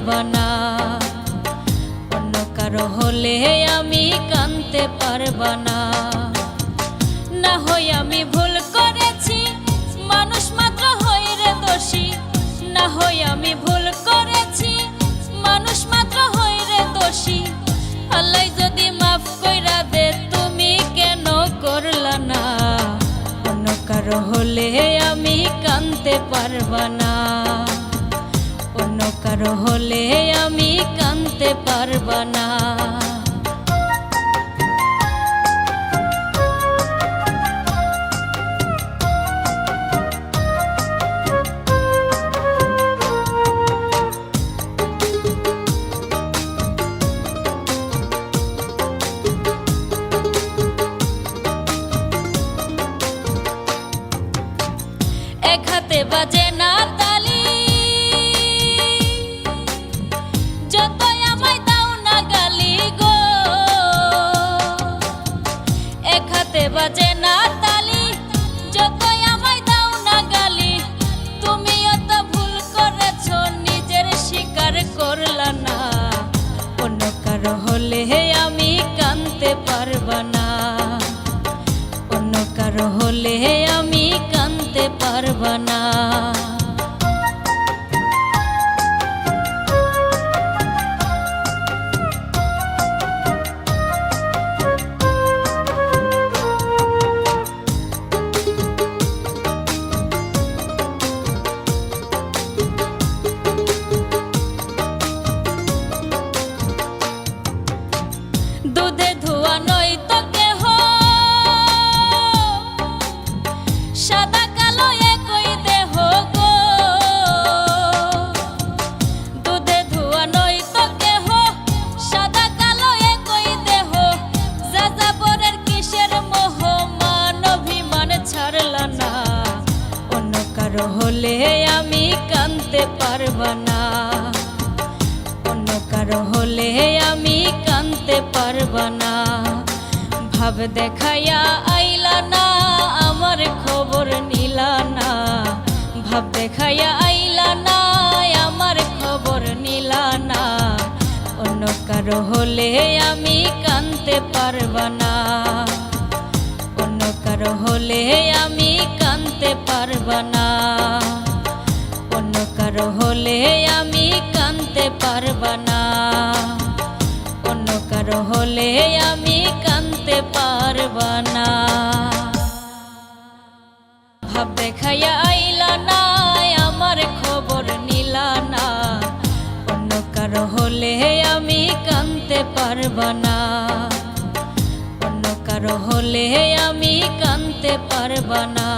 পারবা না, অন্য কারো হলে আমি কানতে পারবা না। না হয় আমি ভুল করেছি, মানুষ মাত্র হই রে দোষী। না হয় আমি ভুল করেছি, মানুষ মাত্র হই রে দোষী। আল্লাহ যদি মাফ কইরা দে, তুমি কেন করলা না? অন্য কারো হলে আমি কানতে পারবা না, অন্য কারো হলে আমি কানতে পারবা না। এক হাতে বাজে না তালি, যতই আমায় দাও না গালি গো। এক হাতে বাজে না তালি, যতই আমায় দাও না গালি। তুমিও তো ভুল করেছো, নিজের স্বীকার করলা না। অন্য কারো হলে আমি কানতে পারবা না, অন্য কারো হলে আমি কানতে পারবা না। দুধে ধোয়া নয় তো কেহ, সাদা কালো একই দেহ গো। দুধে ধোয়া নয় তো কেহ, সাদা কালো একই দেহ। যাযাবরের কিসের মোহ, মান অভিমান ছাড়লা না। অন্য কারো হলে আমি কানতে পারবা না, অন্য কারো হলে আমি কানতে পারবা না। ভাব দেখাইয়া আইলা না, আমার খবর নিলা না। ভাব দেখাইয়া আইলা না, আমার খবর নিলা না। অন্য কারো হলে আমি কানতে পারবা না, অন্য কারো হলে আমি কানতে পারবা না, অন্য কারো হলে আমি কানতে পারবা না, অন্য কারো হলে আমি কানতে পারবা না। ভাব দেখাইয়া আইলা না, আমার খবর নিলা না। অন্য কারো হলে আমি কানতে পারবা না, অন্য কারো হলে আমি কানতে পারবা না।